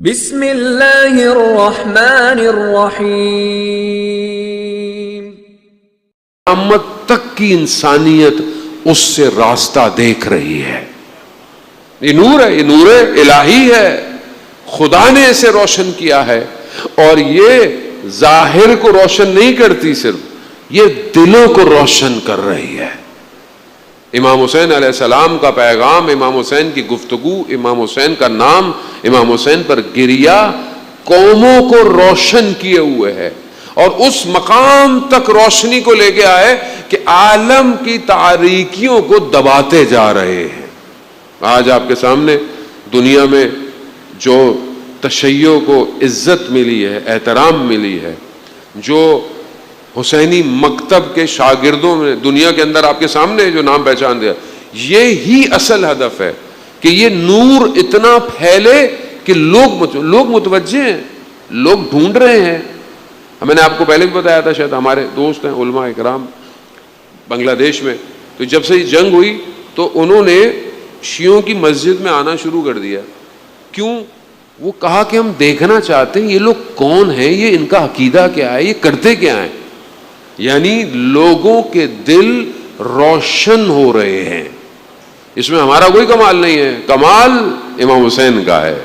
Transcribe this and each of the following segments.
بسم اللہ الرحمن الرحیم۔ قیامت تک کی انسانیت اس سے راستہ دیکھ رہی ہے۔ یہ نور ہے، یہ نور الہی ہے، خدا نے اسے روشن کیا ہے، اور یہ ظاہر کو روشن نہیں کرتی، صرف یہ دلوں کو روشن کر رہی ہے۔ امام حسین علیہ السلام کا پیغام، امام حسین کی گفتگو، امام حسین کا نام، امام حسین پر گریہ قوموں کو روشن کیے ہوئے ہے، اور اس مقام تک روشنی کو لے کے آئے کہ عالم کی تاریکیوں کو دباتے جا رہے ہیں۔ آج آپ کے سامنے دنیا میں جو تشیع کو عزت ملی ہے، احترام ملی ہے، جو حسینی مکتب کے شاگردوں میں دنیا کے اندر آپ کے سامنے جو نام پہچان دیا، یہی اصل ہدف ہے کہ یہ نور اتنا پھیلے کہ لوگ متوجہ ہیں، لوگ ڈھونڈ رہے ہیں۔ میں نے آپ کو پہلے بھی بتایا تھا، شاید ہمارے دوست ہیں علماء اکرام بنگلہ دیش میں، تو جب سے یہ جنگ ہوئی تو انہوں نے شیعوں کی مسجد میں آنا شروع کر دیا۔ کیوں؟ وہ کہا کہ ہم دیکھنا چاہتے ہیں یہ لوگ کون ہیں، یہ ان کا عقیدہ کیا ہے، یہ کرتے کیا ہیں۔ یعنی لوگوں کے دل روشن ہو رہے ہیں۔ اس میں ہمارا کوئی کمال نہیں ہے، کمال امام حسین کا ہے۔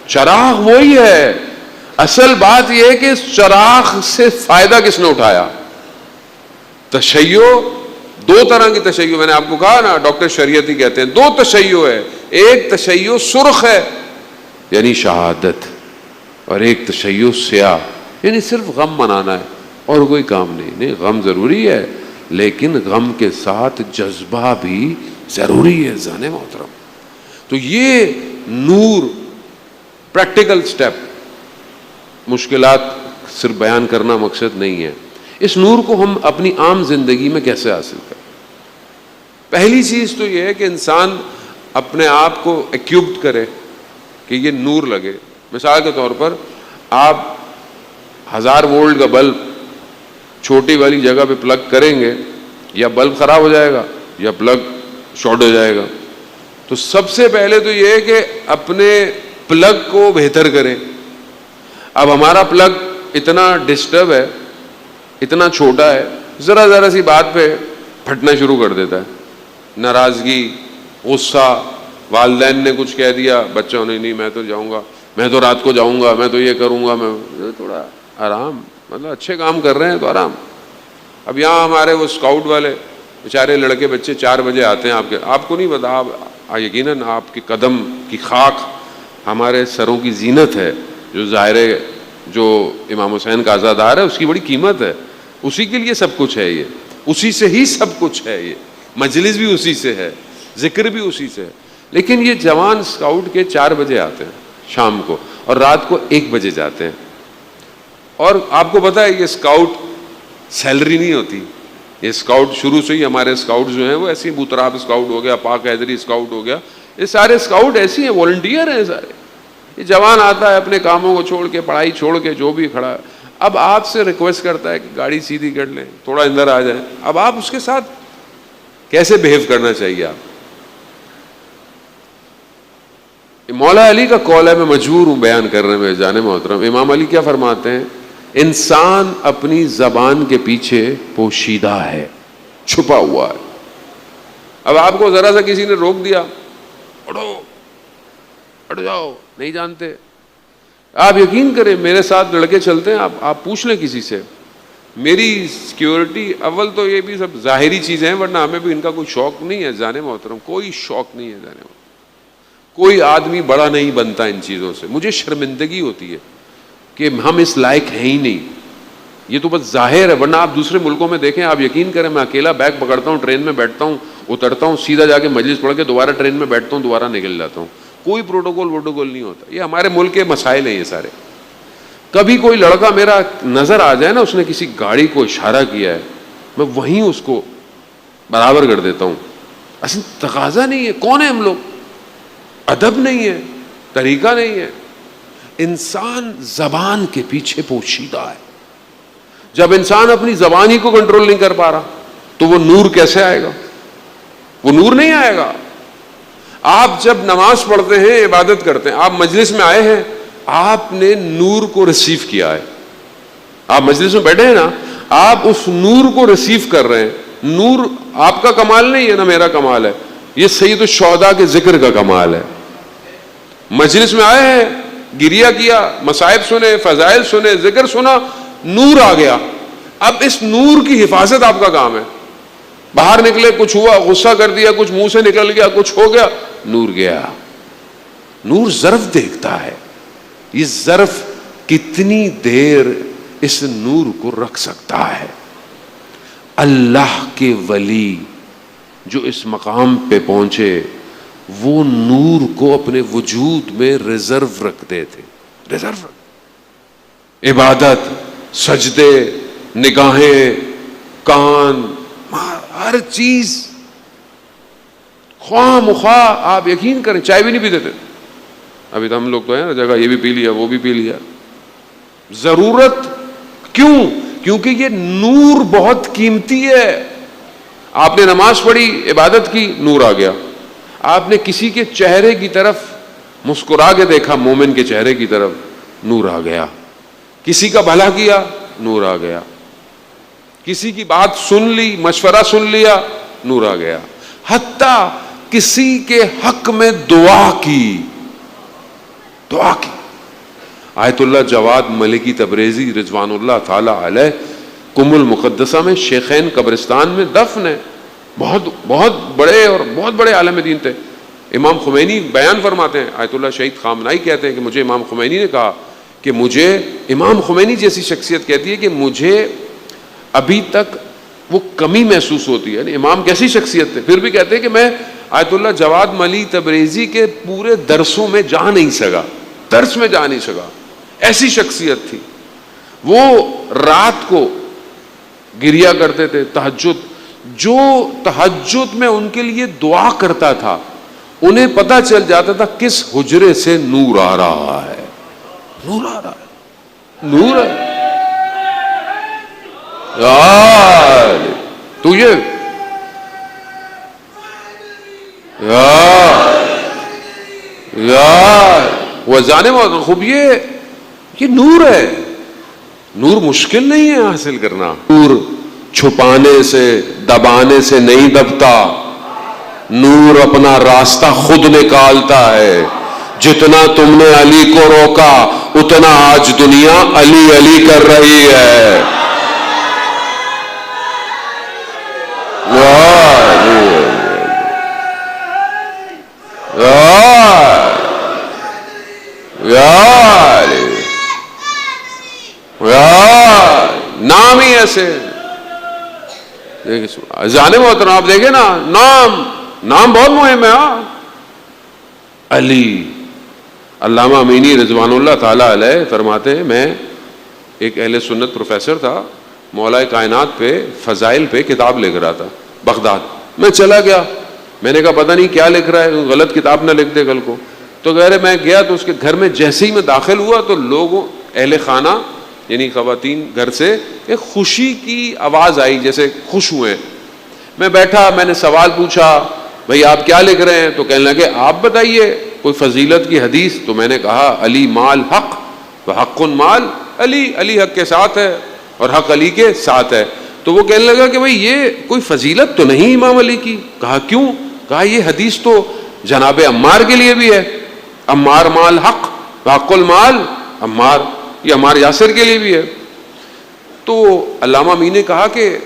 چراغ وہی ہے، اصل بات یہ ہے کہ اس چراغ سے فائدہ کس نے اٹھایا۔ تشیع، دو طرح کی تشیع، میں نے آپ کو کہا نا، ڈاکٹر شریعتی کہتے ہیں دو تشیع ہے، ایک تشیع سرخ ہے یعنی شہادت، اور ایک تشیع سیاہ یعنی صرف غم منانا ہے اور کوئی کام نہیں۔ غم ضروری ہے، لیکن غم کے ساتھ جذبہ بھی ضروری ہے زانے محترم۔ تو یہ نور پریکٹیکل سٹیپ، مشکلات صرف بیان کرنا مقصد نہیں ہے۔ اس نور کو ہم اپنی عام زندگی میں کیسے حاصل کریں؟ پہلی چیز تو یہ ہے کہ انسان اپنے آپ کو ایکوپڈ کرے کہ یہ نور لگے۔ مثال کے طور پر آپ 1000 وولٹ کا بلب چھوٹی والی جگہ پہ پلگ کریں گے، یا بلب خراب ہو جائے گا یا پلگ شارٹ ہو جائے گا۔ تو سب سے پہلے تو یہ ہے کہ اپنے پلگ کو بہتر کریں۔ اب ہمارا پلگ اتنا ڈسٹرب ہے، اتنا چھوٹا ہے، ذرا سی بات پہ پھٹنا شروع کر دیتا ہے۔ ناراضگی، غصہ، والدین نے کچھ کہہ دیا، بچوں نے نہیں میں تو جاؤں گا، میں تو رات کو جاؤں گا، میں تو یہ کروں گا، میں تھوڑا آرام، مطلب اچھے کام کر رہے ہیں تو آرام۔ اب یہاں ہمارے وہ اسکاؤٹ والے بیچارے لڑکے بچے 4 بجے آتے ہیں، آپ کو نہیں پتا، آپ یقیناً آپ کے قدم کی خاک ہمارے سروں کی زینت ہے، جو ظاہر ہے جو امام حسین کا عزادار ہے اس کی بڑی قیمت ہے، اسی کے لیے سب کچھ ہے، یہ اسی سے ہی سب کچھ ہے، یہ مجلس بھی اسی سے ہے، ذکر بھی اسی سے ہے۔ لیکن یہ جوان اسکاؤٹ کے 4 بجے آتے ہیں شام کو، اور رات کو 1 بجے جاتے ہیں۔ اور آپ کو پتا ہے یہ اسکاؤٹ سیلری نہیں ہوتی، یہ اسکاؤٹ شروع سے ہی ہمارے اسکاؤٹ جو ہیں وہ ایسے ہی، بوتراب اسکاؤٹ ہو گیا، پاک حیدری اسکاؤٹ ہو گیا، یہ سارے اسکاؤٹ ایسی ہیں، والنٹیئر ہیں سارے۔ یہ جوان آتا ہے اپنے کاموں کو چھوڑ کے، پڑھائی چھوڑ کے، جو بھی کھڑا ہے، اب آپ سے ریکویسٹ کرتا ہے کہ گاڑی سیدھی کر لیں، تھوڑا اندر آ جائیں۔ اب آپ اس کے ساتھ کیسے بہیو کرنا چاہیے؟ آپ مولا علی کا قول ہے، میں مجبور ہوں بیان کرنے میں جانے محترم۔ امام علی کیا فرماتے ہیں؟ انسان اپنی زبان کے پیچھے پوشیدہ ہے، چھپا ہوا ہے۔ اب آپ کو ذرا سا کسی نے روک دیا، اٹھو ہٹ جاؤ، نہیں جانتے، آپ یقین کریں میرے ساتھ لڑکے چلتے ہیں، آپ پوچھ لیں کسی سے، میری سیکیورٹی اول تو یہ بھی سب ظاہری چیزیں ہیں، ورنہ ہمیں بھی ان کا کوئی شوق نہیں ہے جانے محترم، کوئی شوق نہیں ہے جانے محترم۔ کوئی آدمی بڑا نہیں بنتا ان چیزوں سے، مجھے شرمندگی ہوتی ہے کہ ہم اس لائق ہیں ہی نہیں، یہ تو بس ظاہر ہے، ورنہ آپ دوسرے ملکوں میں دیکھیں، آپ یقین کریں، میں اکیلا بیگ پکڑتا ہوں، ٹرین میں بیٹھتا ہوں، اترتا ہوں، سیدھا جا کے مجلس پڑھ کے دوبارہ ٹرین میں بیٹھتا ہوں، دوبارہ نکل جاتا ہوں، کوئی پروٹوکول نہیں ہوتا۔ یہ ہمارے ملک کے مسائل ہیں یہ سارے۔ کبھی کوئی لڑکا میرا نظر آ جائے نا، اس نے کسی گاڑی کو اشارہ کیا ہے، میں وہیں اس کو برابر کر دیتا ہوں۔ اصل تقاضا نہیں ہے، کون ہے ہم لوگ؟ ادب نہیں ہے، طریقہ نہیں ہے۔ انسان زبان کے پیچھے پوشیدہ ہے۔ جب انسان اپنی زبان ہی کو کنٹرول نہیں کر پا رہا تو وہ نور کیسے آئے گا؟ وہ نور نہیں آئے گا۔ آپ جب نماز پڑھتے ہیں، عبادت کرتے ہیں، آپ مجلس میں آئے ہیں آپ نے نور کو ریسیو کیا ہے. آپ مجلس میں بیٹھے ہیں نا, آپ اس نور کو ریسیو کر رہے ہیں. نور آپ کا کمال نہیں ہے نا میرا کمال ہے, یہ سید الشہداء کے ذکر کا کمال ہے. مجلس میں آئے ہیں, گریا کیا, مصائب سنے, فضائل سنے, ذکر سنا, نور آ گیا. اب اس نور کی حفاظت آپ کا کام ہے. باہر نکلے, کچھ ہوا, غصہ کر دیا, کچھ منہ سے نکل گیا, کچھ ہو گیا, نور گیا. نور ظرف دیکھتا ہے, یہ ظرف کتنی دیر اس نور کو رکھ سکتا ہے. اللہ کے ولی جو اس مقام پہ پہنچے وہ نور کو اپنے وجود میں ریزرو رکھتے تھے. ریزرو, عبادت, سجدے, نگاہیں, کان, ہر چیز خواہ مخواہ. آپ یقین کریں چائے بھی نہیں پیتے تھے. ابھی تو ہم لوگ تو ہیں نا جگہ, یہ بھی پی لیا وہ بھی پی لیا. ضرورت کیوں؟ کیونکہ یہ نور بہت قیمتی ہے. آپ نے نماز پڑھی, عبادت کی, نور آ گیا. آپ نے کسی کے چہرے کی طرف مسکرا کے دیکھا, مومن کے چہرے کی طرف, نور آ گیا. کسی کا بھلا کیا, نور آ گیا. کسی کی بات سن لی, مشورہ سن لیا, نور آ گیا. حتیٰ کسی کے حق میں دعا کی. آیت اللہ جواد ملکی تبریزی رضوان اللہ تعالی علیہ کم المقدسہ میں شیخین قبرستان میں دفن ہے. بہت بہت بڑے اور بہت بڑے عالم دین تھے. امام خمینی بیان فرماتے ہیں, آیت اللہ شہید خامنائی کہتے ہیں کہ مجھے امام خمینی نے کہا کہ مجھے, امام خمینی جیسی شخصیت کہتی ہے کہ مجھے ابھی تک وہ کمی محسوس ہوتی ہے. یعنی امام کیسی شخصیت تھے, پھر بھی کہتے ہیں کہ میں آیت اللہ جواد ملی تبریزی کے پورے درسوں میں جا نہیں سکا, درس میں جا نہیں سکا. ایسی شخصیت تھی. وہ رات کو گریا کرتے تھے, تہجد. جو تہجد میں ان کے لیے دعا کرتا تھا انہیں پتہ چل جاتا تھا کس حجرے سے نور آ رہا ہے. نور آ رہا ہے, نور ہے. تو یہ وہ جانے والا خوب, یہ نور ہے. نور مشکل نہیں ہے حاصل کرنا. نور چھپانے سے, دبانے سے نہیں دبتا. نور اپنا راستہ خود نکالتا ہے. جتنا تم نے علی کو روکا اتنا آج دنیا علی علی کر رہی ہے. نام ہی ایسے جانے محترم, آپ دیکھیں نا, نام بہت مہم ہے. علی. علامہ امینی رضوان اللہ تعالی علیہ فرماتے ہیں, میں ایک اہل سنت پروفیسر تھا, مولا کائنات پہ, فضائل پہ کتاب لکھ رہا تھا بغداد. میں چلا گیا, میں نے کہا پتہ نہیں کیا لکھ رہا ہے, غلط کتاب نہ لکھ دے کل کو. تو کہہ رہے میں گیا تو اس کے گھر میں جیسے ہی میں داخل ہوا تو لوگوں, اہل خانہ یعنی خواتین گھر سے ایک خوشی کی آواز آئی, جیسے خوش ہوئے. میں بیٹھا, میں نے سوال پوچھا, بھئی آپ کیا لکھ رہے ہیں؟ تو کہنے لگے آپ بتائیے کوئی فضیلت کی حدیث. تو میں نے کہا علی مال حق و حق مال علی, علی حق کے ساتھ ہے اور حق علی کے ساتھ ہے. تو وہ کہنے لگا کہ بھئی یہ کوئی فضیلت تو نہیں امام علی کی. کہا کیوں؟ کہا یہ حدیث تو جناب عمار کے لیے بھی ہے, عمار مال حق و حق المال عمار, یہ عمار یاسر کے لیے بھی ہے. تو علامہ امین نے کہا کہ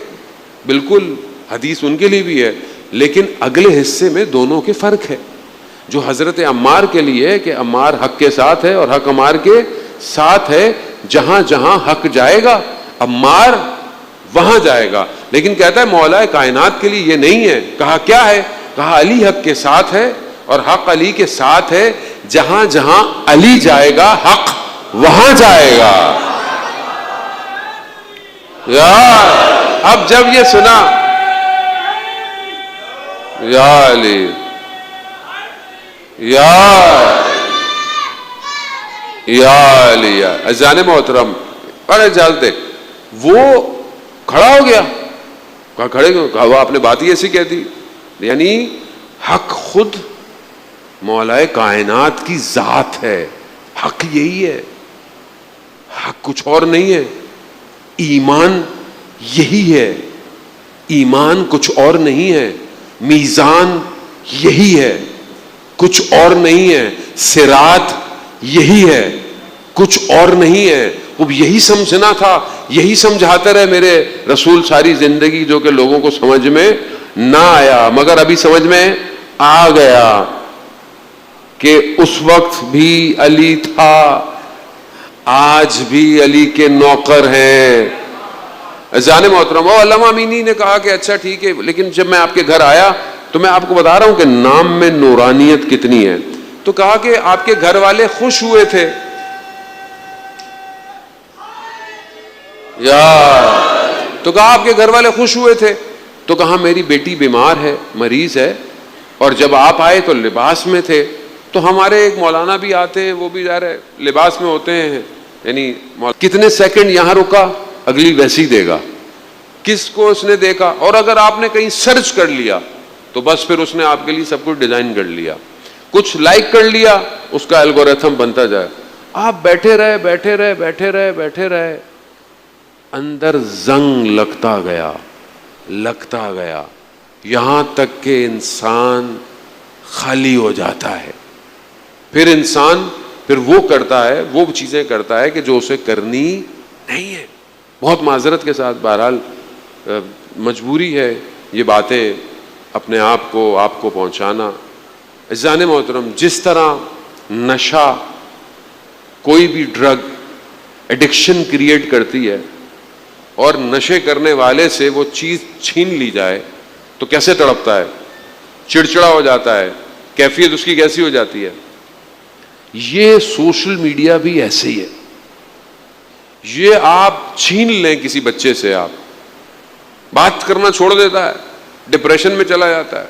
بالکل حدیث ان کے لیے بھی ہے, لیکن اگلے حصے میں دونوں کے فرق ہے. جو حضرت عمار کے لیے ہے کہ عمار حق کے ساتھ ہے اور حق عمار کے ساتھ ہے, جہاں جہاں حق جائے گا عمار وہاں جائے گا. لیکن کہتا ہے مولا کائنات کے لیے یہ نہیں ہے. کہا کیا ہے؟ کہا علی حق کے ساتھ ہے اور حق علی کے ساتھ ہے, جہاں جہاں علی جائے گا حق وہاں جائے گا. یار اب جب یہ سنا یا علی یا علی اذان محترم اور اجازت دے, وہ کھڑا ہو گیا. کہا کھڑے کیوں؟ کہا وہ آپ نے بات ہی ایسی کہہ دی. یعنی حق خود مولا کائنات کی ذات ہے, حق یہی ہے, حق کچھ اور نہیں ہے. ایمان یہی ہے, ایمان کچھ اور نہیں ہے. میزان یہی ہے, کچھ اور نہیں ہے. صراط یہی ہے, کچھ اور نہیں ہے. اب یہی سمجھنا تھا, یہی سمجھاتے رہے میرے رسول ساری زندگی, جو کہ لوگوں کو سمجھ میں نہ آیا, مگر ابھی سمجھ میں آ گیا کہ اس وقت بھی علی تھا, آج بھی علی کے نوکر ہیں. جان محترم, علامہ امینی نے کہا کہ اچھا ٹھیک ہے, لیکن جب میں آپ کے گھر آیا تو میں آپ کو بتا رہا ہوں کہ نام میں نورانیت کتنی ہے. تو کہا کہ آپ کے گھر والے خوش ہوئے تھے. تو کہا آپ کے گھر والے خوش ہوئے تھے. تو کہا میری بیٹی بیمار ہے, مریض ہے, اور جب آپ آئے تو لباس میں تھے. تو ہمارے ایک مولانا بھی آتے ہیں, وہ بھی ظاہر ہے لباس میں ہوتے ہیں, یعنی کتنے سیکنڈ یہاں رکا, اگلی ویسی دے گا. کس کو اس نے دیکھا, اور اگر آپ نے کہیں سرچ کر لیا تو بس پھر اس نے آپ کے لیے سب کچھ ڈیزائن کر لیا, کچھ لائک کر لیا, اس کا الگوریتھم بنتا جائے. آپ بیٹھے رہے بیٹھے رہے بیٹھے رہے بیٹھے رہے, اندر زنگ لگتا گیا لگتا گیا, یہاں تک کہ انسان خالی ہو جاتا ہے. پھر انسان پھر وہ کرتا ہے, وہ چیزیں کرتا ہے کہ جو اسے کرنی نہیں ہے. بہت معذرت کے ساتھ, بہرحال مجبوری ہے یہ باتیں اپنے آپ کو پہنچانا. عزیزان محترم, جس طرح نشہ, کوئی بھی ڈرگ ایڈکشن کریٹ کرتی ہے, اور نشے کرنے والے سے وہ چیز چھین لی جائے تو کیسے تڑپتا ہے, چڑچڑا ہو جاتا ہے, کیفیت اس کی کیسی ہو جاتی ہے. یہ سوشل میڈیا بھی ایسے ہی ہے. یہ آپ چھین لیں کسی بچے سے, آپ بات کرنا چھوڑ دیتا ہے, ڈپریشن میں چلا جاتا ہے,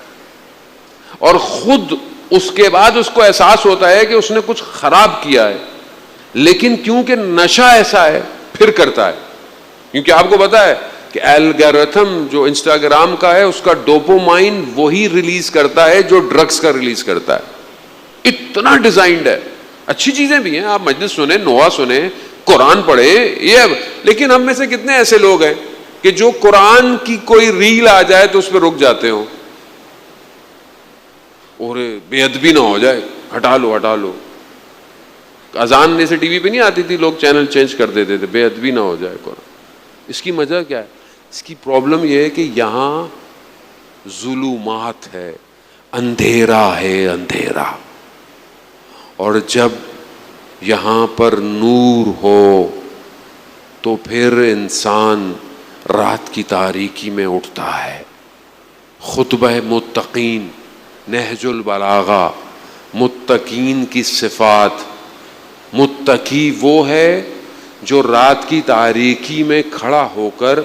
اور خود اس کے بعد اس کو احساس ہوتا ہے کہ اس نے کچھ خراب کیا ہے, لیکن کیونکہ نشہ ایسا ہے پھر کرتا ہے. کیونکہ آپ کو پتا ہے کہ الگوریتھم جو انسٹاگرام کا ہے, اس کا ڈوپامائن وہی ریلیز کرتا ہے جو ڈرگز کا ریلیز کرتا ہے. اتنا ڈیزائنڈ ہے. اچھی چیزیں بھی ہیں, آپ مجلس سنیں, نوحہ سنیں, قرآن پڑھیں, یہ, لیکن ہم میں سے کتنے ایسے لوگ ہیں کہ جو قرآن کی کوئی ریل آ جائے تو اس پہ رک جاتے ہوں, اور بے ادبی نہ ہو جائے, ہٹا لو ہٹا لو. اذان جیسے ٹی وی پہ نہیں آتی تھی, لوگ چینل چینج کر دیتے تھے, بے ادبی نہ ہو جائے قرآن. اس کی وجہ کیا ہے؟ اس کی پرابلم یہ ہے کہ یہاں ظلمات ہے, اندھیرا ہے, اندھیرا. اور جب یہاں پر نور ہو تو پھر انسان رات کی تاریکی میں اٹھتا ہے. خطبہ متقین, نہج البلاغہ, متقین کی صفات. متقی وہ ہے جو رات کی تاریکی میں کھڑا ہو کر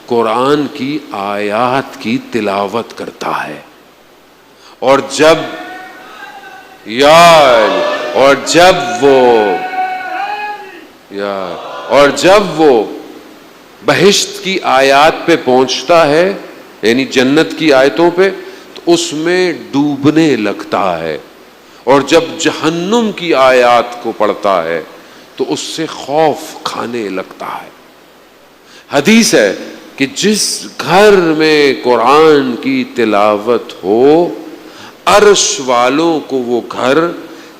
قرآن کی آیات کی تلاوت کرتا ہے. اور جب وہ بہشت کی آیات پہ پہنچتا ہے, یعنی جنت کی آیتوں پہ, تو اس میں ڈوبنے لگتا ہے. اور جب جہنم کی آیات کو پڑھتا ہے تو اس سے خوف کھانے لگتا ہے. حدیث ہے کہ جس گھر میں قرآن کی تلاوت ہو, عرش والوں کو وہ گھر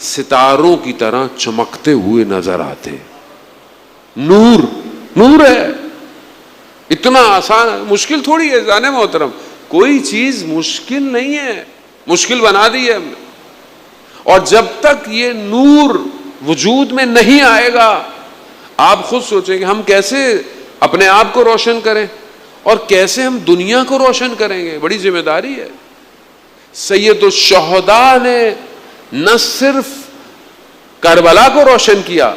ستاروں کی طرح چمکتے ہوئے نظر آتے. نور نور ہے. اتنا آسان, مشکل تھوڑی ہے جانے محترم, کوئی چیز مشکل نہیں ہے, مشکل بنا دی ہے ہم نے. اور جب تک یہ نور وجود میں نہیں آئے گا, آپ خود سوچیں کہ ہم کیسے اپنے آپ کو روشن کریں اور کیسے ہم دنیا کو روشن کریں گے. بڑی ذمہ داری ہے. سید الشہداء نے نہ صرف کربلا کو روشن کیا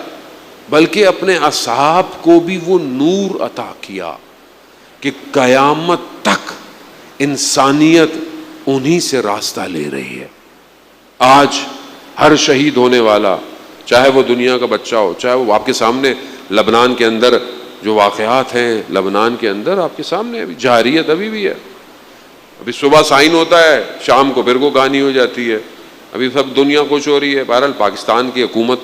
بلکہ اپنے اصحاب کو بھی وہ نور عطا کیا کہ قیامت تک انسانیت انہی سے راستہ لے رہی ہے. آج ہر شہید ہونے والا, چاہے وہ دنیا کا بچہ ہو, چاہے وہ آپ کے سامنے لبنان کے اندر جو واقعات ہیں, لبنان کے اندر آپ کے سامنے ابھی جہریت ابھی بھی ہے. ابھی صبح سائن ہوتا ہے, شام کو پھر کو کہانی ہو جاتی ہے. ابھی سب دنیا خوش ہو رہی ہے. بہرحال پاکستان کی حکومت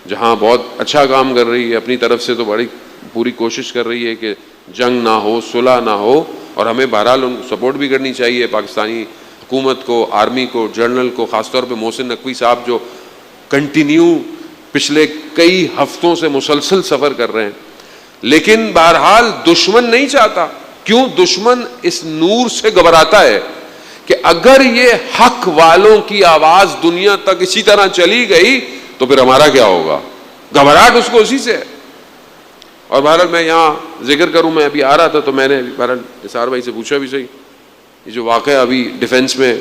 جہاں بہت اچھا کام کر رہی ہے، اپنی طرف سے تو بڑی پوری کوشش کر رہی ہے کہ جنگ نہ ہو، صلح نہ ہو، اور ہمیں بہرحال ان کو سپورٹ بھی کرنی چاہیے، پاکستانی حکومت کو، آرمی کو، جنرل کو، خاص طور پہ محسن نقوی صاحب جو کنٹینیو پچھلے کئی ہفتوں سے مسلسل سفر کر رہے ہیں۔ لیکن بہرحال دشمن نہیں چاہتا، کیوں؟ دشمن اس نور سے گھبراتا ہے کہ اگر یہ حق والوں کی آواز دنیا تک اسی طرح چلی گئی تو پھر ہمارا کیا ہوگا؟ گھبراہٹ اس کو اسی سے ہے۔ اور بہرحال میں یہاں ذکر کروں، میں ابھی آ رہا تھا تو میں نے بہرحال نثار بھائی سے پوچھا بھی صحیح، یہ جو واقعہ ابھی ڈیفنس میں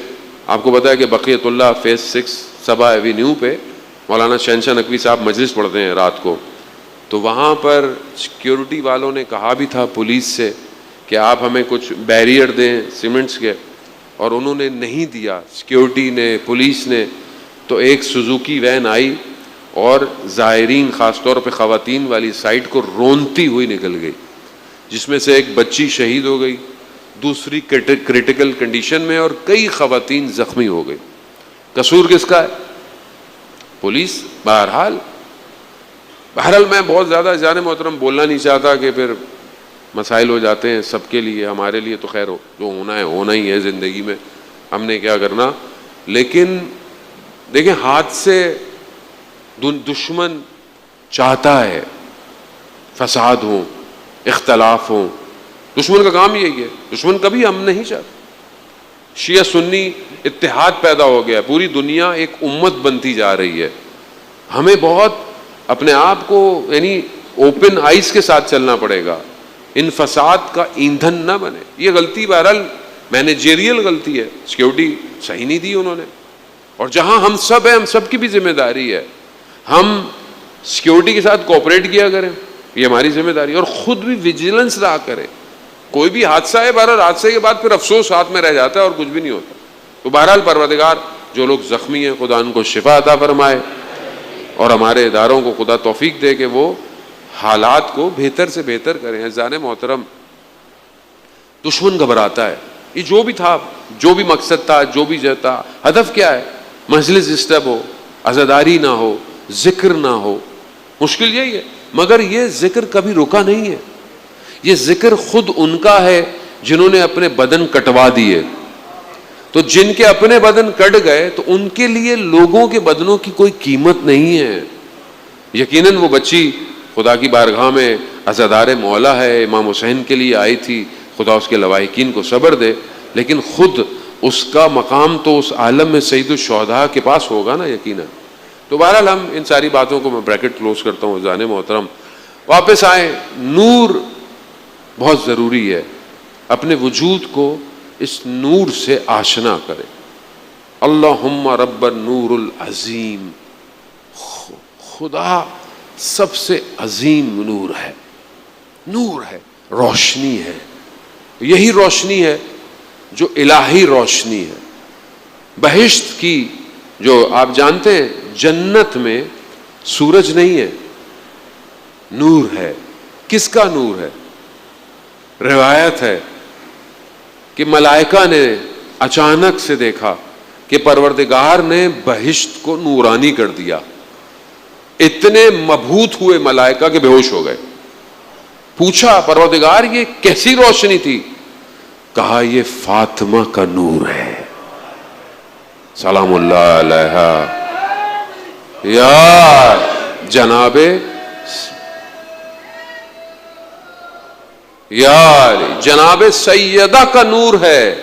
آپ کو پتا ہے کہ بقیت اللہ فیز 6 سبا ایوینیو پہ مولانا شہنشاہ نقوی صاحب مجلس پڑھتے ہیں رات کو، تو وہاں پر سیکیورٹی والوں نے کہا بھی تھا پولیس سے کہ آپ ہمیں کچھ بیریئر دیں سیمنٹس کے، اور انہوں نے نہیں دیا، سیکیورٹی نے، پولیس نے، تو ایک سوزوکی وین آئی اور زائرین خاص طور پہ خواتین والی سائٹ کو رونتی ہوئی نکل گئی، جس میں سے ایک بچی شہید ہو گئی، دوسری کریٹیکل کنڈیشن میں، اور کئی خواتین زخمی ہو گئی۔ قصور کس کا ہے؟ پولیس۔ بہرحال میں بہت زیادہ جان محترم بولنا نہیں چاہتا کہ پھر مسائل ہو جاتے ہیں سب کے لیے، ہمارے لیے تو خیر جو ہونا ہے ہونا ہی ہے زندگی میں، ہم نے کیا کرنا۔ لیکن دیکھیں ہاتھ سے دشمن چاہتا ہے فساد ہو، اختلاف ہو، دشمن کا کام یہی ہے، دشمن کبھی ہم نہیں چاہتا۔ شیعہ سنی اتحاد پیدا ہو گیا، پوری دنیا ایک امت بنتی جا رہی ہے، ہمیں بہت اپنے آپ کو یعنی اوپن آئیز کے ساتھ چلنا پڑے گا، ان فساد کا ایندھن نہ بنے۔ یہ غلطی بہرحال مینیجریل غلطی ہے، سیکیورٹی صحیح نہیں دی انہوں نے، اور جہاں ہم سب ہیں، ہم سب کی بھی ذمہ داری ہے، ہم سیکیورٹی کے ساتھ کوآپریٹ کیا کریں، یہ ہماری ذمہ داری ہے، اور خود بھی ویجیلنس رہا کریں۔ کوئی بھی حادثہ ہے بہرحال حادثے کے بعد پھر افسوس ہاتھ میں رہ جاتا ہے اور کچھ بھی نہیں ہوتا، تو بہرحال پروردگار جو لوگ زخمی ہیں خدا ان کو شفا عطا فرمائے، اور ہمارے اداروں کو خدا توفیق دے کہ وہ حالات کو بہتر سے بہتر کریں۔ عزیزان محترم، دشمن گھبراتا ہے، یہ جو بھی تھا، جو بھی مقصد تھا، جو بھی تھا، ہدف کیا ہے؟ مجلس ڈسٹرب ہو، عزاداری نہ ہو، ذکر نہ ہو، مشکل یہی ہے۔ مگر یہ ذکر کبھی رکا نہیں ہے، یہ ذکر خود ان کا ہے جنہوں نے اپنے بدن کٹوا دیے، تو جن کے اپنے بدن کٹ گئے تو ان کے لیے لوگوں کے بدنوں کی کوئی قیمت نہیں ہے۔ یقیناً وہ بچی خدا کی بارگاہ میں عزادار مولا ہے، امام حسین کے لیے آئی تھی، خدا اس کے لواحقین کو صبر دے، لیکن خود اس کا مقام تو اس عالم میں سید الشہداء کے پاس ہوگا نا یقیناً۔ تو بہرحال ہم ان ساری باتوں کو میں بریکٹ کلوز کرتا ہوں۔ عزیزان محترم واپس آئیں، نور بہت ضروری ہے، اپنے وجود کو اس نور سے آشنا کرے۔ اللہم رب النور العظیم، خدا سب سے عظیم نور ہے، نور ہے، روشنی ہے، یہی روشنی ہے جو الہی روشنی ہے۔ بہشت کی جو آپ جانتے ہیں جنت میں سورج نہیں ہے، نور ہے۔ کس کا نور ہے؟ روایت ہے کہ ملائکہ نے اچانک سے دیکھا کہ پروردگار نے بہشت کو نورانی کر دیا، اتنے مبہوت ہوئے ملائکہ کہ بے ہوش ہو گئے۔ پوچھا پروردگار یہ کیسی روشنی تھی؟ کہا یہ فاطمہ کا نور ہے، سلام اللہ علیہا، یا جناب سیدہ کا نور ہے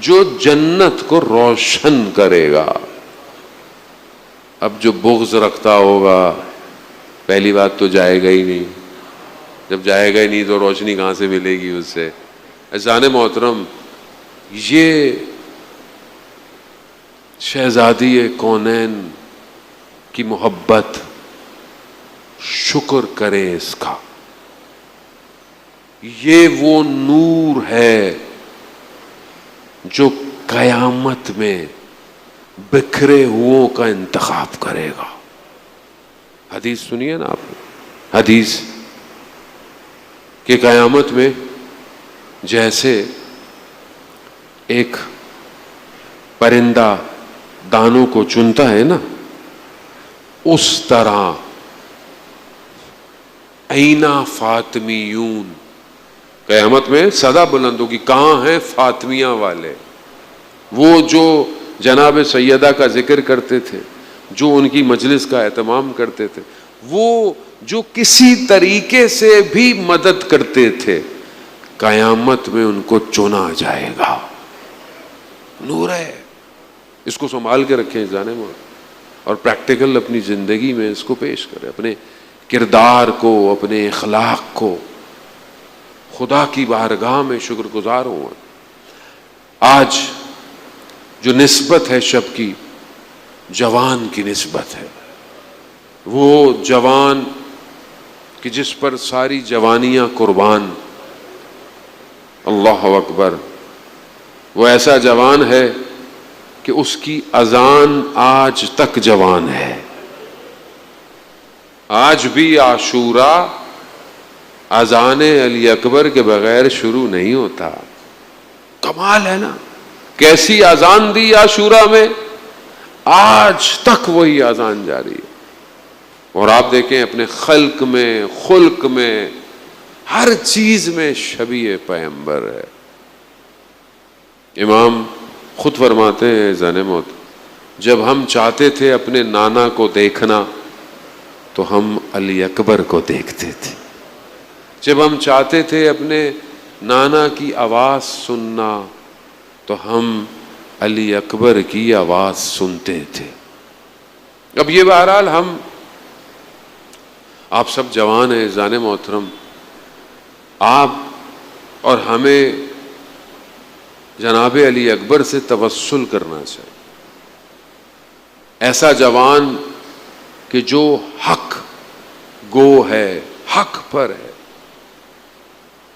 جو جنت کو روشن کرے گا۔ اب جو بغض رکھتا ہوگا پہلی بات تو جائے گا ہی نہیں، جب جائے گا ہی نہیں تو روشنی کہاں سے ملے گی اس سے؟ عزیزان محترم، یہ شہزادی کونین کی محبت، شکر کریں اس کا، یہ وہ نور ہے جو قیامت میں بکھرے ہوئوں کا انتخاب کرے گا۔ حدیث سنیے نا آپ نے، حدیث کہ قیامت میں جیسے ایک پرندہ دانوں کو چنتا ہے نا، اس طرح اینا فاطمیون، قیامت میں صدا بلند ہوگی، کہاں ہیں فاطمیہ والے، وہ جو جناب سیدہ کا ذکر کرتے تھے، جو ان کی مجلس کا اہتمام کرتے تھے، وہ جو کسی طریقے سے بھی مدد کرتے تھے، قیامت میں ان کو چنا جائے گا۔ نور ہے، اس کو سنبھال کے رکھیں جانے میں، اور پریکٹیکل اپنی زندگی میں اس کو پیش کریں، اپنے کردار کو، اپنے اخلاق کو، خدا کی بارگاہ میں شکر گزار ہوں۔ آج جو نسبت ہے شب کی، جوان کی نسبت ہے، وہ جوان کہ جس پر ساری جوانیاں قربان، اللہ اکبر، وہ ایسا جوان ہے کہ اس کی اذان آج تک جوان ہے، آج بھی عاشورہ اذان علی اکبر کے بغیر شروع نہیں ہوتا۔ کمال ہے نا، کیسی اذان دی عاشورہ میں، آج تک وہی اذان جاری ہے۔ اور آپ دیکھیں اپنے خلق میں، خلق میں، ہر چیز میں شبیہ پیغمبر ہے۔ امام خود فرماتے ہیں زن موت، جب ہم چاہتے تھے اپنے نانا کو دیکھنا تو ہم علی اکبر کو دیکھتے تھے، جب ہم چاہتے تھے اپنے نانا کی آواز سننا تو ہم علی اکبر کی آواز سنتے تھے۔ اب یہ بہرحال ہم، آپ سب جوان ہیں زان محترم، آپ اور ہمیں جناب علی اکبر سے توسل کرنا چاہیے، ایسا جوان کہ جو حق گو ہے، حق پر ہے۔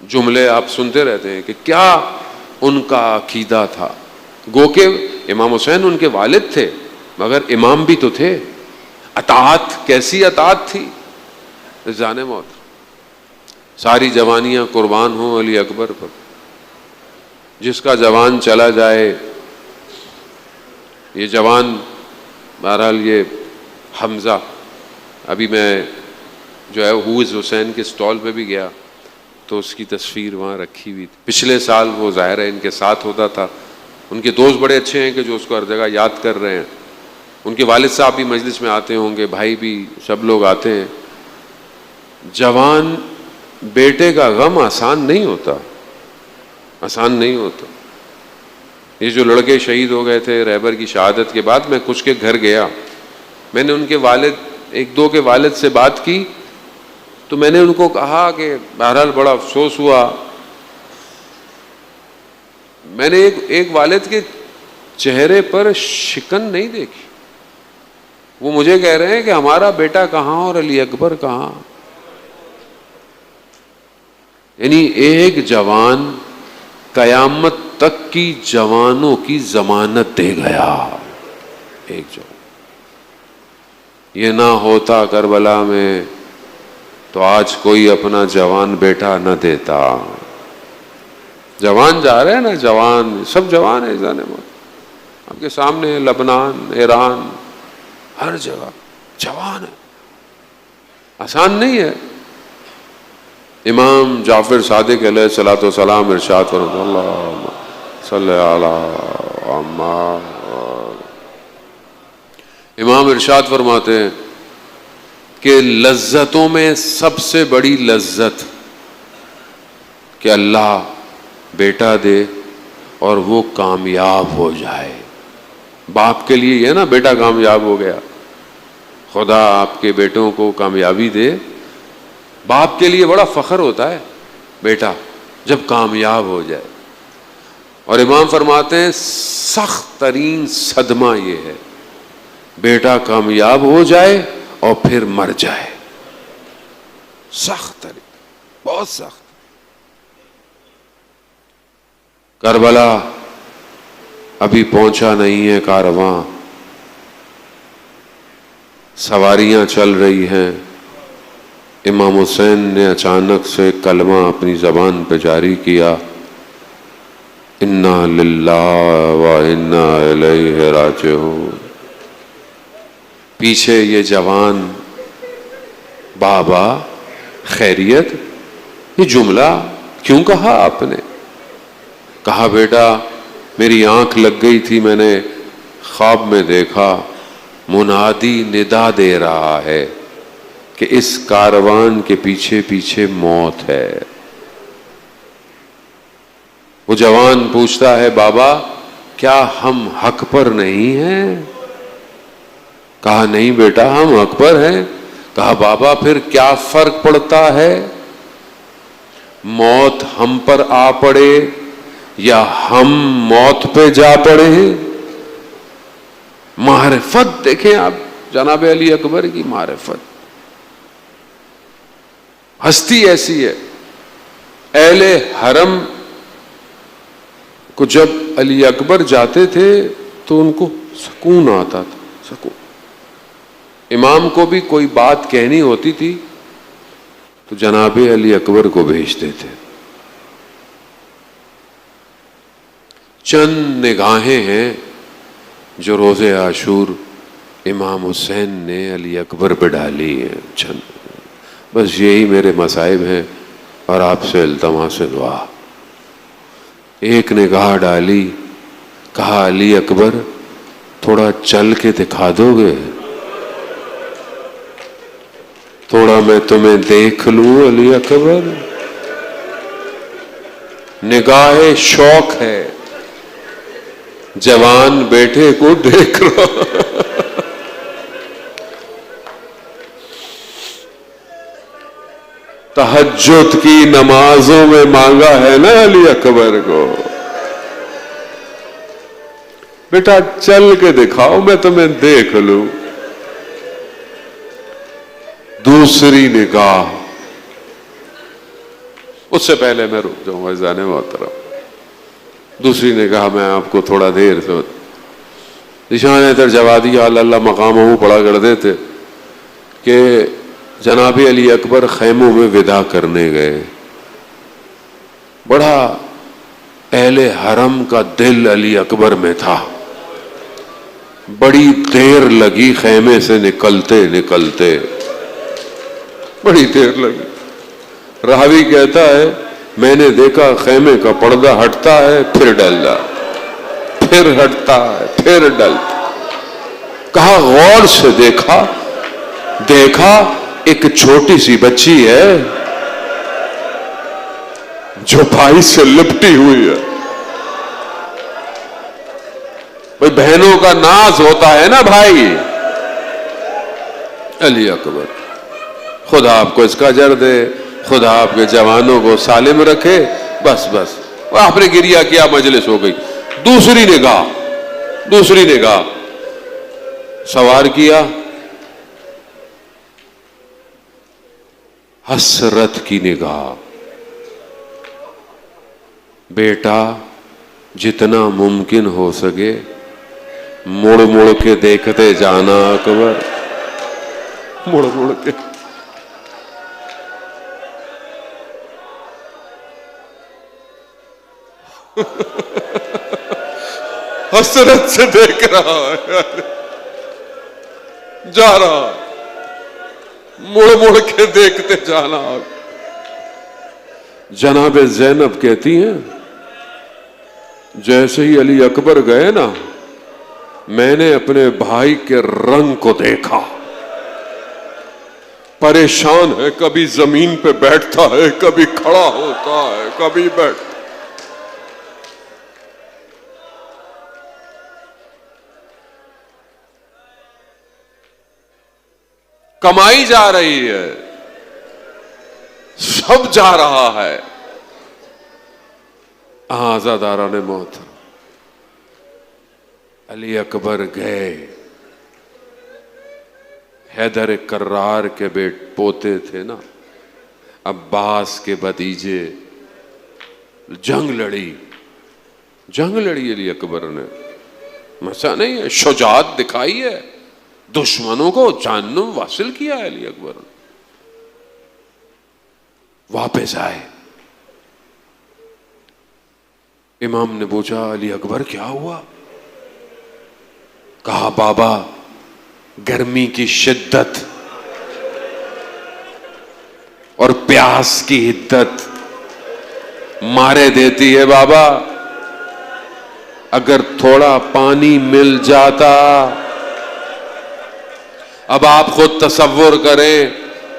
جملے آپ سنتے رہتے ہیں کہ کیا ان کا عقیدہ تھا، گو کہ امام حسین ان کے والد تھے مگر امام بھی تو تھے۔ اطاعت، کیسی اطاعت تھی جان موت، ساری جوانیاں قربان ہوں علی اکبر پر۔ جس کا جوان چلا جائے، یہ جوان بہرحال یہ حمزہ، ابھی میں جو ہے ہوز حسین کے سٹال پہ بھی گیا تو اس کی تصویر وہاں رکھی ہوئی تھی۔ پچھلے سال وہ ظاہر ہے ان کے ساتھ ہوتا تھا، ان کے دوست بڑے اچھے ہیں کہ جو اس کو ہر جگہ یاد کر رہے ہیں۔ ان کے والد صاحب بھی مجلس میں آتے ہوں گے، بھائی بھی، سب لوگ آتے ہیں۔ جوان بیٹے کا غم آسان نہیں ہوتا، آسان نہیں ہوتا۔ یہ جو لڑکے شہید ہو گئے تھے رہبر کی شہادت کے بعد، میں کچھ کے گھر گیا، میں نے ان کے والد، ایک دو کے والد سے بات کی تو میں نے ان کو کہا کہ بہرحال بڑا افسوس ہوا۔ میں نے ایک والد کے چہرے پر شکن نہیں دیکھی، وہ مجھے کہہ رہے ہیں کہ ہمارا بیٹا کہاں اور علی اکبر کہاں۔ یعنی ایک جوان قیامت تک کی جوانوں کی ضمانت دے گیا، ایک جوان۔ یہ نہ ہوتا کربلا میں تو آج کوئی اپنا جوان بیٹا نہ دیتا۔ جوان جا رہے ہیں نا، جوان سب جوان ہیں جانے میں، آپ کے سامنے لبنان، ایران، ہر جگہ جوان ہے، آسان نہیں ہے۔ امام جعفر صادق علیہ الصلوۃ والسلام ارشاد فرماتے ہیں، اللہم صلی علی محمد۔ امام ارشاد فرماتے ہیں کہ لذتوں میں سب سے بڑی لذت کہ اللہ بیٹا دے اور وہ کامیاب ہو جائے۔ باپ کے لیے یہ نا، بیٹا کامیاب ہو گیا، خدا آپ کے بیٹوں کو کامیابی دے۔ باپ کے لیے بڑا فخر ہوتا ہے بیٹا جب کامیاب ہو جائے۔ اور امام فرماتے ہیں سخت ترین صدمہ یہ ہے، بیٹا کامیاب ہو جائے اور پھر مر جائے، سخت ترین، بہت سخت۔ کربلا ابھی پہنچا نہیں ہے کارواں، سواریاں چل رہی ہیں۔ امام حسین نے اچانک سے کلمہ اپنی زبان پہ جاری کیا، انا للہ و انا الیہ راجعون۔ پیچھے یہ جوان بابا خیریت؟ یہ جملہ کیوں کہا آپ نے؟ کہا بیٹا میری آنکھ لگ گئی تھی، میں نے خواب میں دیکھا منادی ندا دے رہا ہے کہ اس کاروان کے پیچھے پیچھے موت ہے۔ وہ جوان پوچھتا ہے بابا کیا ہم حق پر نہیں ہیں؟ کہا نہیں بیٹا ہم حق پر ہیں۔ کہا بابا پھر کیا فرق پڑتا ہے، موت ہم پر آ پڑے یا ہم موت پہ جا پڑے؟ معرفت دیکھیں آپ جناب علی اکبر کی معرفت، ہستی ایسی ہے۔ اہل حرم کو جب علی اکبر جاتے تھے تو ان کو سکون آتا تھا، سکون۔ امام کو بھی کوئی بات کہنی ہوتی تھی تو جناب علی اکبر کو بھیجتے تھے۔ چند نگاہیں ہیں جو روز عاشور امام حسین نے علی اکبر پہ ڈالی ہیں، چند، بس یہی میرے مصائب ہیں اور آپ سے التماس دعا۔ ایک نگاہ ڈالی، کہا علی اکبر تھوڑا چل کے دکھا دو گے؟ تھوڑا میں تمہیں دیکھ لوں علی اکبر۔ نگاہ شوق ہے، جوان بیٹے کو دیکھ رہا۔ تہجد کی نمازوں میں مانگا ہے نا علی اکبر کو، بیٹا چل کے دکھاؤ میں تمہیں دیکھ لوں۔ دوسری نگاہ، اس سے پہلے میں رک جاؤں گا عزیزان محترم، دوسری نگاہ میں آپ کو تھوڑا دیر سے نشان ترجوادی اللہ مقامہ پڑھا کرتے تھے کہ جناب علی اکبر خیموں میں ودا کرنے گئے۔ بڑا اہل حرم کا دل علی اکبر میں تھا، بڑی دیر لگی خیمے سے نکلتے نکلتے، بڑی دیر لگی۔ راوی کہتا ہے میں نے دیکھا خیمے کا پردہ ہٹتا ہے پھر ڈلتا، پھر ہٹتا ہے پھر ڈلتا۔ کہا غور سے دیکھا ایک چھوٹی سی بچی ہے جو بھائی سے لپٹی ہوئی ہے۔ بھائی بہنوں کا ناز ہوتا ہے نا بھائی۔ علی اکبر خدا آپ کو اس کا اجر دے، خدا آپ کے جوانوں کو سالم رکھے۔ بس بس آپ نے گریہ کیا، مجلس ہو گئی۔ دوسری نگاہ سوار کیا، حسرت کی نگاہ۔ بیٹا جتنا ممکن ہو سکے مڑ مڑ کے دیکھتے جانا اکبر، مڑ مڑ کے۔ حسرت سے دیکھ رہا ہے، جا رہا، مڑ مڑ کے دیکھتے جانا۔ جناب زینب کہتی ہیں جیسے ہی علی اکبر گئے نا، میں نے اپنے بھائی کے رنگ کو دیکھا، پریشان ہے، کبھی زمین پہ بیٹھتا ہے، کبھی کھڑا ہوتا ہے، کبھی بیٹھتا۔ کمائی جا رہی ہے، سب جا رہا ہے۔ عزاداران محترم، علی اکبر گئے، حیدر کرار کے پوتے تھے نا، عباس کے بھتیجے، جنگ لڑی علی اکبر نے، مسا نہیں ہے، شجاعت دکھائی ہے، دشمنوں کو جہنم واصل کیا ہے علی اکبر نے۔ واپس آئے، امام نے پوچھا علی اکبر کیا ہوا؟ کہا بابا گرمی کی شدت، اور پیاس کی حدت مارے دیتی ہے بابا. اگر تھوڑا پانی مل جاتا. اب آپ خود تصور کریں,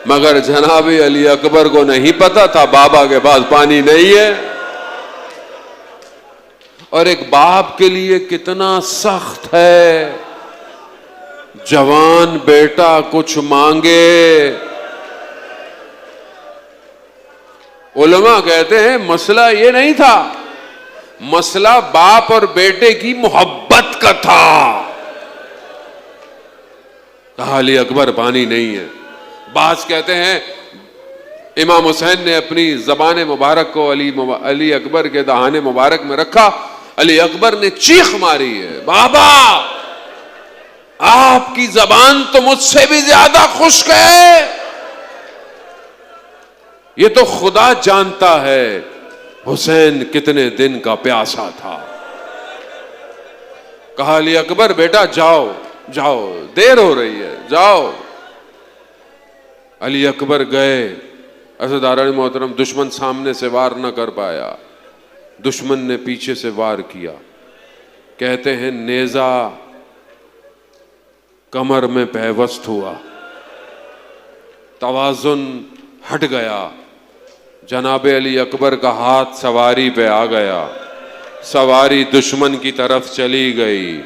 مگر جناب علی اکبر کو نہیں پتا تھا بابا کے پاس پانی نہیں ہے. اور ایک باپ کے لیے کتنا سخت ہے, جوان بیٹا کچھ مانگے. علماء کہتے ہیں مسئلہ یہ نہیں تھا, مسئلہ باپ اور بیٹے کی محبت کا تھا. کہا علی اکبر پانی نہیں ہے. بعض کہتے ہیں امام حسین نے اپنی زبان مبارک کو علی اکبر کے دہانے مبارک میں رکھا. علی اکبر نے چیخ ماری ہے, بابا آپ کی زبان تو مجھ سے بھی زیادہ خشک ہے. یہ تو خدا جانتا ہے حسین کتنے دن کا پیاسا تھا. کہا علی اکبر بیٹا جاؤ جاؤ, دیر ہو رہی ہے, جاؤ. علی اکبر گئے. عزیزداران محترم, دشمن سامنے سے وار نہ کر پایا, دشمن نے پیچھے سے وار کیا. کہتے ہیں نیزہ کمر میں پیوست ہوا, توازن ہٹ گیا. جناب علی اکبر کا ہاتھ سواری پہ آ گیا, سواری دشمن کی طرف چلی گئی.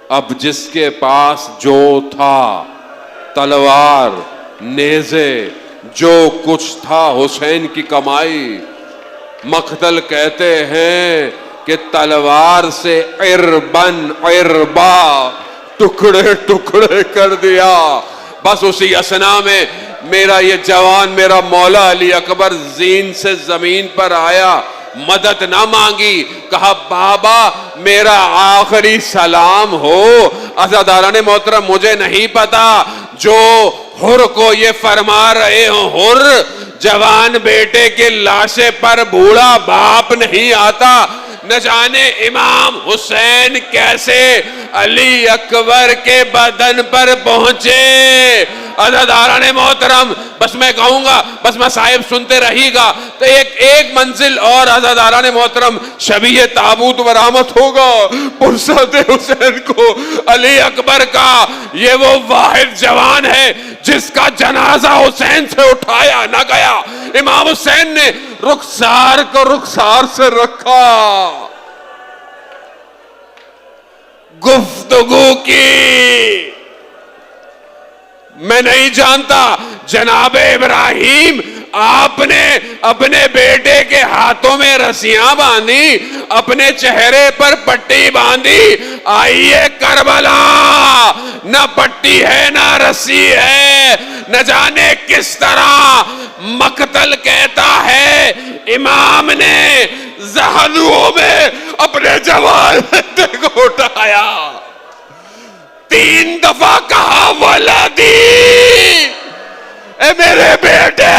اب جس کے پاس جو تھا, تلوار, نیزے, جو کچھ تھا حسین کی کمائی. مقتل کہتے ہیں کہ تلوار سے عربا ٹکڑے ٹکڑے کر دیا. بس اسی اسنا میں میرا یہ جوان, میرا مولا علی اکبر زین سے زمین پر آیا, مدد نہ مانگی. کہا بابا میرا آخری سلام ہو. عزیزداران محترم, مجھے نہیں پتا جو حر کو یہ فرما رہے ہوں, حر جوان بیٹے کے لاشے پر بوڑھا باپ نہیں آتا. نہ جانے امام حسین کیسے علی اکبر کے بدن پر پہنچے. عزیزداران محترم, بس میں کہوں گا, بس میں صاحب سنتے رہی گا تو ایک منزل اور عزیزداران محترم, شبیہ تابوت برآمد ہوگا. پرسد حسین کو علی اکبر کا یہ وہ واحد جوان ہے جس کا جنازہ حسین سے اٹھایا نہ گیا. امام حسین نے رخسار کو رخسار سے رکھا, گفتگو کی. میں نہیں جانتا جناب ابراہیم آپ نے اپنے بیٹے کے ہاتھوں میں رسیاں باندھی, اپنے چہرے پر پٹی باندھی. آئیے کربلا, نہ پٹی ہے نہ رسی ہے. نہ جانے کس طرح مقتل کہتا ہے امام نے زہنوں میں اپنے جوان بیٹے کو اٹھایا, 3 دفعہ کہا ولدی, اے میرے بیٹے,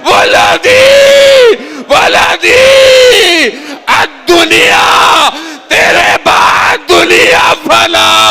ولدی ولدی. الدنیا تیرے بعد دنیا فنا.